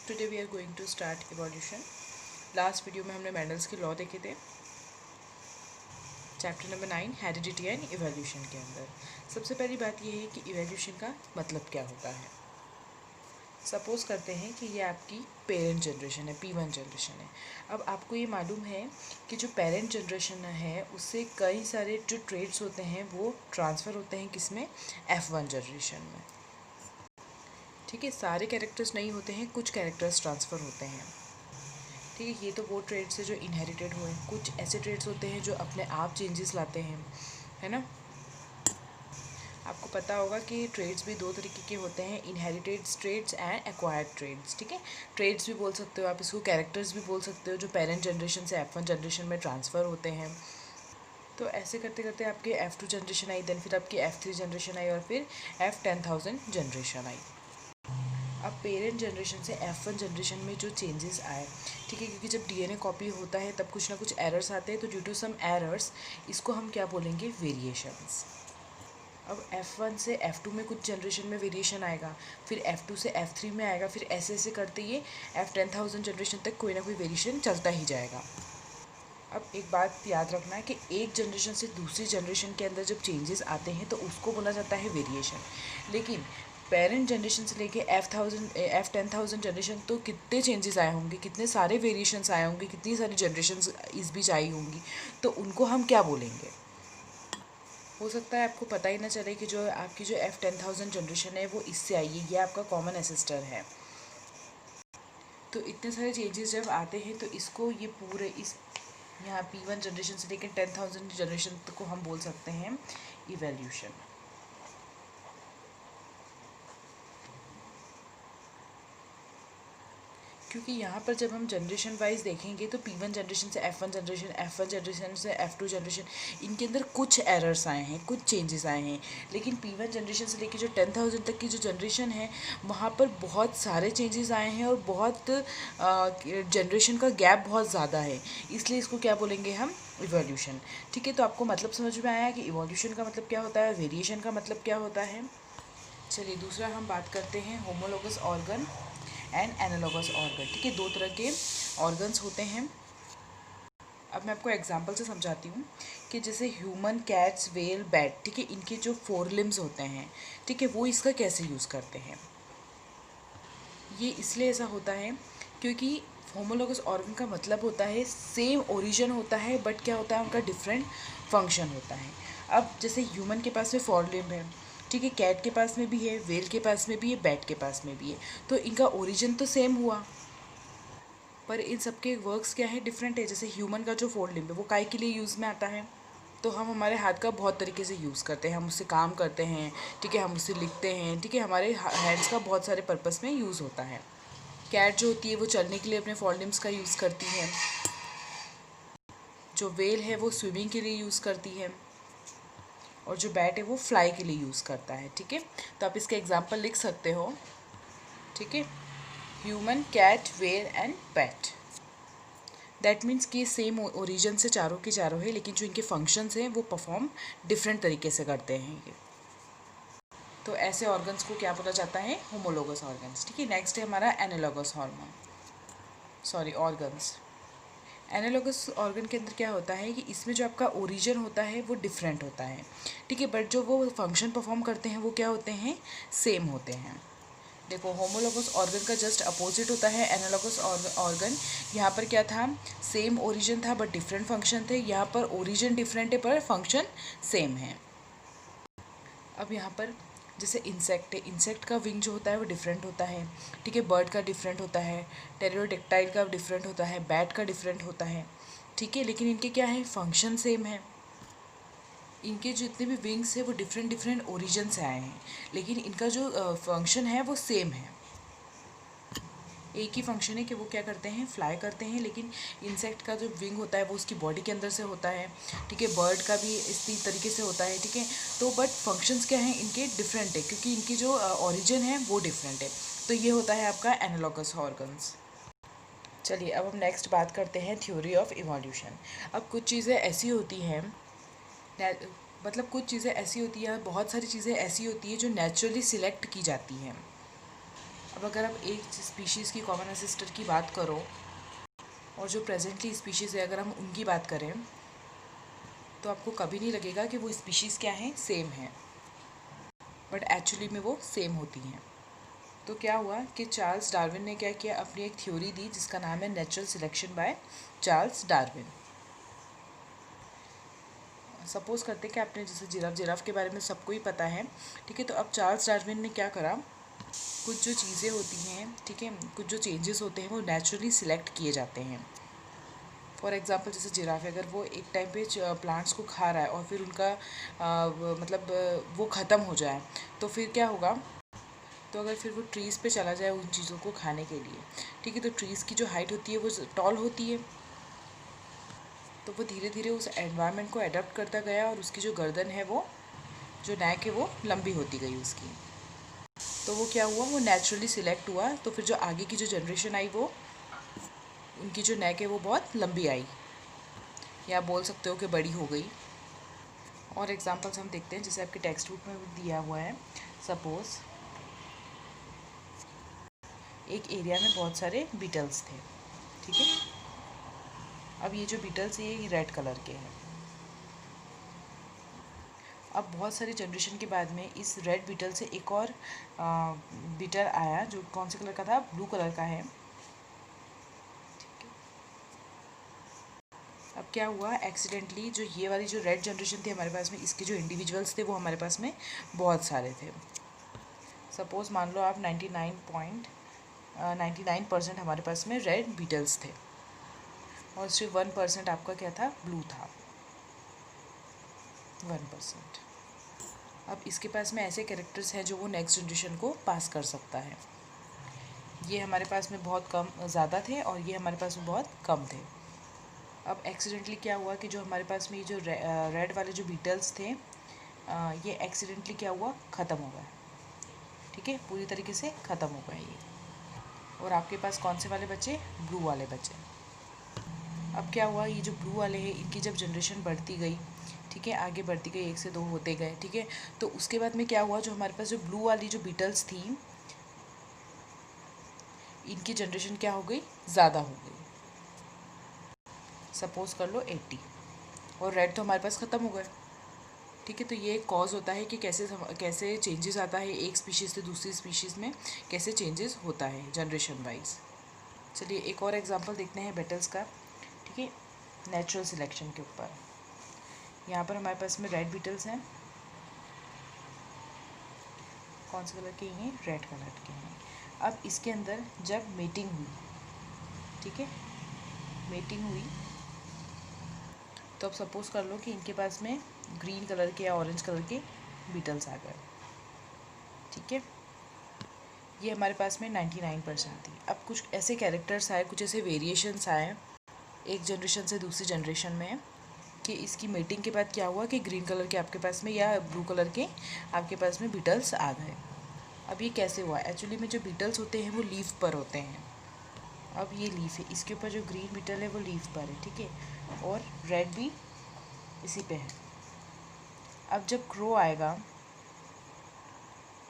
Today we are going to start evolution. Last video में हमने Mendel's के law देखे थे, chapter number 9 heredity and evolution के अंदर। सबसे पहली बात यह है कि इवोल्यूशन का मतलब क्या होता है। सपोज़ करते हैं कि ये आपकी पेरेंट जनरेशन है, P1 जनरेशन है। अब आपको ये मालूम है कि जो पेरेंट जनरेशन है उससे कई सारे जो ट्रेड्स होते हैं वो ट्रांसफ़र होते हैं किसमें, F1 जनरेशन में। ठीक है, सारे कैरेक्टर्स नहीं होते हैं, कुछ कैरेक्टर्स ट्रांसफ़र होते हैं। ठीक है, ये तो वो ट्रेड्स है जो इनहेरिटेड हुए हैं। कुछ ऐसे ट्रेड्स होते हैं जो अपने आप चेंजेस लाते हैं, है ना। आपको पता होगा कि ट्रेड्स भी दो तरीके के होते हैं, inherited traits and acquired traits. ठीक है, ट्रेड्स भी बोल सकते हो आप इसको, कैरेक्टर्स भी बोल सकते हो, जो पेरेंट जनरेशन से F1 जनरेशन में ट्रांसफ़र होते हैं। तो ऐसे करते करते आपकी F2 जनरेशन आई, देन फिर आपकी F3 जनरेशन आई और फिर F10000 जनरेशन आई। अब पेरेंट जनरेशन से F1 जनरेशन में जो चेंजेस आए, ठीक है, क्योंकि जब DNA कॉपी होता है तब कुछ ना कुछ एरर्स आते हैं, तो ड्यू टू सम एरर्स इसको हम क्या बोलेंगे, वेरिएशंस। अब F1 से F2 में कुछ जनरेशन में वेरिएशन आएगा, फिर F2 से F3 में आएगा, फिर ऐसे ऐसे करते ये F10000 जनरेशन तक कोई ना कोई वेरिएशन चलता ही जाएगा। अब एक बात याद रखना है कि एक जनरेशन से दूसरी जनरेशन के अंदर जब चेंजेस आते हैं तो उसको बोला जाता है वेरिएशन। लेकिन पेरेंट जनरेशन से लेके F10000 जनरेशन तो कितने चेंजेस आए होंगे, कितने सारे वेरिएशंस आए होंगे, कितनी सारी जनरेशन्स इस बीच आई होंगी, तो उनको हम क्या बोलेंगे। हो सकता है आपको पता ही ना चले कि जो आपकी जो F10000 जनरेशन है वो इससे आई है, ये आपका कॉमन एंसेस्टर है। तो इतने सारे चेंजेस जब आते हैं तो इसको ये पूरे इस यहाँ P1 जनरेशन से लेकर 10000 जनरेशन तक को हम बोल सकते हैं इवोल्यूशन। क्योंकि यहाँ पर जब हम जनरेशन वाइज देखेंगे तो P1 जनरेशन से F1 जनरेशन, F1 जनरेशन से F2 जनरेशन, इनके अंदर कुछ एरर्स आए हैं, कुछ चेंजेस आए हैं। लेकिन P1 जनरेशन से लेकर जो 10000 तक की जो जनरेशन है वहाँ पर बहुत सारे चेंजेस आए हैं और बहुत जनरेशन का गैप बहुत ज़्यादा है, इसलिए इसको क्या बोलेंगे हम, इवोल्यूशन। ठीक है, तो आपको मतलब समझ में आया कि इवोल्यूशन का मतलब क्या होता है, वेरिएशन का मतलब क्या होता है। चलिए दूसरा हम बात करते हैं homologous organ and analogous organ. ठीक है, दो तरह के ऑर्गन्स होते हैं। अब मैं आपको एग्जांपल से समझाती हूँ कि जैसे ह्यूमन, कैट्स, व्हेल, बैट, ठीक है, इनके जो 4 लिम्स होते हैं, ठीक है, वो इसका कैसे यूज़ करते हैं। ये इसलिए ऐसा होता है क्योंकि होमोलोगस ऑर्गन का मतलब होता है सेम ओरिजिन होता है, बट क्या होता है उनका डिफरेंट फंक्शन होता है। अब जैसे ह्यूमन के पास में 4 लिम्ब है, ठीक है, कैट के पास में भी है, व्हेल के पास में भी है, बैट के पास में भी है, तो इनका ओरिजिन तो सेम हुआ, पर इन सबके वर्क्स क्या है, डिफरेंट है। जैसे ह्यूमन का जो 4 लिम्ब है वो काय के लिए यूज़ में आता है, तो हम हमारे हाथ का बहुत तरीके से यूज़ करते हैं, हम उससे काम करते हैं, ठीक है, हम उससे लिखते हैं, ठीक है, हमारे हैंड्स का बहुत सारे पर्पस में यूज़ होता है। कैट जो होती है वो चलने के लिए अपने 4 लिम्स का यूज़ करती है, जो व्हेल है वो स्विमिंग के लिए यूज़ करती है, और जो बैट है वो फ्लाई के लिए यूज़ करता है। ठीक है, तो आप इसके एग्जांपल लिख सकते हो। ठीक है, human, cat, whale and bat. That means कि सेम ओरिजिन से चारों के चारों है, लेकिन जो इनके फंक्शंस हैं वो परफॉर्म डिफरेंट तरीके से करते हैं ये। तो ऐसे ऑर्गन्स को क्या बोला जाता है, होमोलोगस ऑर्गन्स। ठीक है, नेक्स्ट है हमारा एनालॉगस ऑर्गन्स। एनालॉगस ऑर्गन के अंदर क्या होता है कि इसमें जो आपका ओरिजिन होता है वो डिफरेंट होता है, ठीक है, बट जो वो फंक्शन परफॉर्म करते हैं वो क्या होते हैं, सेम होते हैं। देखो, होमोलोगस ऑर्गन का जस्ट अपोजिट होता है एनालॉगस ऑर्गन। यहाँ पर क्या था, सेम ओरिजिन था बट डिफरेंट फंक्शन थे, यहाँ पर ओरिजिन डिफरेंट है पर फंक्शन सेम है। अब यहाँ पर जैसे इंसेक्ट है, इंसेक्ट का विंग जो होता है वो डिफरेंट होता है, ठीक है, बर्ड का डिफरेंट होता है, टेरिडोडेक्टाइल का डिफरेंट होता है, बैट का डिफरेंट होता है, ठीक है, लेकिन इनके क्या है, फंक्शन सेम है। इनके जितने भी विंग्स है वो डिफरेंट डिफरेंट ओरिजिन से आए हैं, लेकिन इनका जो फंक्शन है वो सेम है। एक ही फंक्शन है कि वो क्या करते हैं, फ्लाई करते हैं, लेकिन इंसेक्ट का जो विंग होता है वो उसकी बॉडी के अंदर से होता है, ठीक है, बर्ड का भी इसी तरीके से होता है, ठीक है, तो बट फंक्शंस क्या हैं इनके, डिफरेंट है, क्योंकि इनकी जो ओरिजिन है वो डिफरेंट है। तो ये होता है आपका एनालॉगस ऑर्गन्स। चलिए अब हम नेक्स्ट बात करते हैं थ्योरी ऑफ इवोल्यूशन। अब कुछ चीज़ें ऐसी होती हैं, मतलब कुछ चीज़ें ऐसी होती हैं, बहुत सारी चीज़ें ऐसी होती हैं जो नेचुरली सिलेक्ट की जाती हैं, अब अगर आप एक स्पीशीज़ की कॉमन एंसेस्टर की बात करो और जो प्रेजेंटली स्पीशीज़ है अगर हम उनकी बात करें तो आपको कभी नहीं लगेगा कि वो स्पीशीज़ क्या हैं, सेम हैं, बट एक्चुअली में वो सेम होती हैं। तो क्या हुआ कि चार्ल्स डार्विन ने क्या किया, अपनी एक थ्योरी दी जिसका नाम है natural selection by Charles Darwin. Suppose करते हैं कि आपने जैसे जिराफ के बारे में सबको ही पता है, ठीक है। तो अब चार्ल्स डार्विन ने क्या करा, कुछ जो चीज़ें होती हैं, ठीक है, कुछ जो चेंजेस होते हैं वो नेचुरली सिलेक्ट किए जाते हैं। फॉर एग्ज़ाम्पल जैसे जिराफ है, अगर वो एक टाइम पे प्लांट्स को खा रहा है और फिर उनका मतलब वो ख़त्म हो जाए तो फिर क्या होगा, तो अगर फिर वो ट्रीज़ पे चला जाए उन चीज़ों को खाने के लिए, ठीक है, तो ट्रीज़ की जो हाइट होती है वो टॉल होती है, तो वो धीरे धीरे उस एनवायरनमेंट को अडॉप्ट करता गया और उसकी जो गर्दन है वो, जो नेक है वो लंबी होती गई उसकी। तो वो क्या हुआ, वो नेचुरली सिलेक्ट हुआ, तो फिर जो आगे की जो जनरेशन आई वो, उनकी जो नेक है वो बहुत लंबी आई, या आप बोल सकते हो कि बड़ी हो गई। और एग्जांपल्स हम देखते हैं, जैसे आपके टेक्स्ट बुक में दिया हुआ है। सपोज़ एक एरिया में बहुत सारे बीटल्स थे, ठीक है। अब ये जो बीटल्स है ये रेड कलर के हैं। अब बहुत सारी जनरेशन के बाद में इस रेड बीटल से एक और बीटल आया जो कौन से कलर का था, ब्लू कलर का है, ठीक है। अब क्या हुआ, एक्सीडेंटली जो ये वाली जो रेड जनरेशन थी हमारे पास में, इसके जो इंडिविजुअल्स थे वो हमारे पास में बहुत सारे थे। सपोज़ मान लो आप 99% हमारे पास में रेड बीटल्स थे और सिर्फ 1% आपका क्या था, ब्लू था, 1%। अब इसके पास में ऐसे कैरेक्टर्स हैं जो वो नेक्स्ट जनरेशन को पास कर सकता है। ये हमारे पास में बहुत कम ज़्यादा थे और ये हमारे पास में बहुत कम थे। अब एक्सीडेंटली क्या हुआ कि जो हमारे पास में ये जो रेड वाले जो बीटल्स थे, ये एक्सीडेंटली क्या हुआ, ख़त्म हो गए, ठीक है, पूरी तरीके से ख़त्म हो गए ये। और आपके पास कौन से वाले बचे, ब्लू वाले बचे। अब क्या हुआ, ये जो ब्लू वाले हैं इनकी जब जनरेशन बढ़ती गई, ठीक है, आगे बढ़ती गई, 1 से 2 होते गए, ठीक है, तो उसके बाद में क्या हुआ, जो हमारे पास जो ब्लू वाली जो बीटल्स थी इनकी जनरेशन क्या हो गई, ज़्यादा हो गई। सपोज़ कर लो 80, और रेड तो हमारे पास ख़त्म हो गए, ठीक है। तो ये एक कॉज होता है कि कैसे चेंजेस आता है एक स्पीशीज़ से दूसरी स्पीशीज़ में, कैसे चेंजेस होता है जनरेशन वाइज। चलिए एक और एग्जांपल देखते हैं बेटल्स का, ठीक है, नेचुरल सिलेक्शन के ऊपर। यहाँ पर हमारे पास में रेड बीटल्स हैं, कौन से कलर के हैं, रेड कलर के हैं। अब इसके अंदर जब मेटिंग हुई, ठीक है, मेटिंग हुई, तो अब सपोज़ कर लो कि इनके पास में ग्रीन कलर के या ऑरेंज कलर के बीटल्स आ गए, ठीक है। ये हमारे पास में 99% थी। अब कुछ ऐसे कैरेक्टर्स आए, कुछ ऐसे वेरिएशंस आए एक जनरेशन से दूसरी जनरेशन में, कि इसकी मीटिंग के बाद क्या हुआ कि ग्रीन कलर के आपके पास में या ब्लू कलर के आपके पास में बीटल्स आ गए। अब ये कैसे हुआ, एक्चुअली में जो बीटल्स होते हैं वो लीफ पर होते हैं। अब ये लीफ है, इसके ऊपर जो ग्रीन बीटल है वो लीफ पर है, ठीक है, और रेड भी इसी पे है। अब जब क्रो आएगा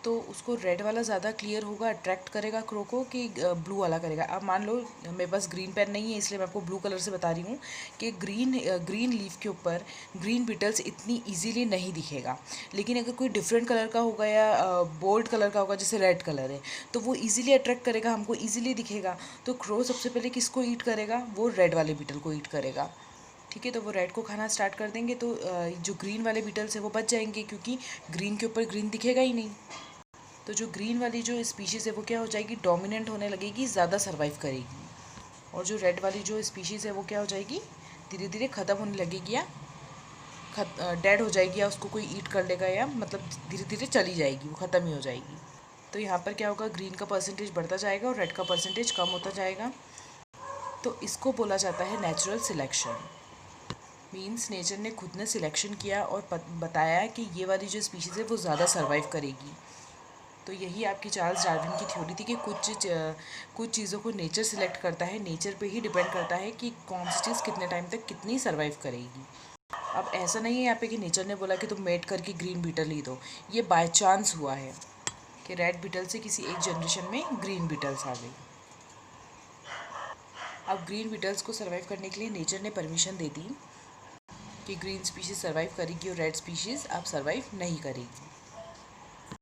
तो उसको रेड वाला ज़्यादा क्लियर होगा, अट्रैक्ट करेगा क्रो को, कि ब्लू वाला करेगा। अब मान लो मेरे पास ग्रीन पेन नहीं है इसलिए मैं आपको ब्लू कलर से बता रही हूँ कि ग्रीन लीफ के ऊपर ग्रीन बीटल्स इतनी इजीली नहीं दिखेगा, लेकिन अगर कोई डिफरेंट कलर का होगा या बोल्ड कलर का होगा, जैसे रेड कलर है, तो वो ईजिली अट्रैक्ट करेगा, हमको ईजिली दिखेगा। तो क्रो सबसे पहले किसको ईट करेगा, वो रेड वाले बीटल को ईट करेगा, ठीक है। तो वो रेड को खाना स्टार्ट कर देंगे तो जो ग्रीन वाले बीटल्स है वो बच जाएंगे, क्योंकि ग्रीन के ऊपर ग्रीन दिखेगा ही नहीं। तो जो ग्रीन वाली जो स्पीशीज़ है वो क्या हो जाएगी, डोमिनेंट होने लगेगी, ज़्यादा सर्वाइव करेगी। और जो रेड वाली जो स्पीशीज़ है वो क्या हो जाएगी, धीरे धीरे ख़त्म होने लगेगी, या डेड हो जाएगी, या उसको कोई ईट कर लेगा, या मतलब धीरे धीरे चली जाएगी, वो ख़त्म ही हो जाएगी। तो यहाँ पर क्या होगा, ग्रीन का परसेंटेज बढ़ता जाएगा और रेड का परसेंटेज कम होता जाएगा। तो इसको बोला जाता है नेचुरल सिलेक्शन। मीन्स नेचर ने खुद ने सिलेक्शन किया और बताया कि ये वाली जो स्पीशीज़ है वो ज़्यादा सर्वाइव करेगी। तो यही आपकी चार्ल्स डार्विन की थ्योरी थी कि कुछ चीज़ों को नेचर सिलेक्ट करता है, नेचर पे ही डिपेंड करता है कि कौन सी चीज़ कितने टाइम तक कितनी सर्वाइव करेगी। अब ऐसा नहीं है यहाँ पे कि नेचर ने बोला कि तुम मेट करके ग्रीन बीटल ही दो, ये बाय चांस हुआ है, कि रेड बीटल से किसी एक जनरेशन में ग्रीन बीटल्स आ गई। अब ग्रीन बीटल्स को सर्वाइव करने के लिए नेचर ने परमिशन दे दी कि ग्रीन स्पीशीज़ सर्वाइव करेगी और रेड स्पीशीज़ अब सर्वाइव नहीं करेगी।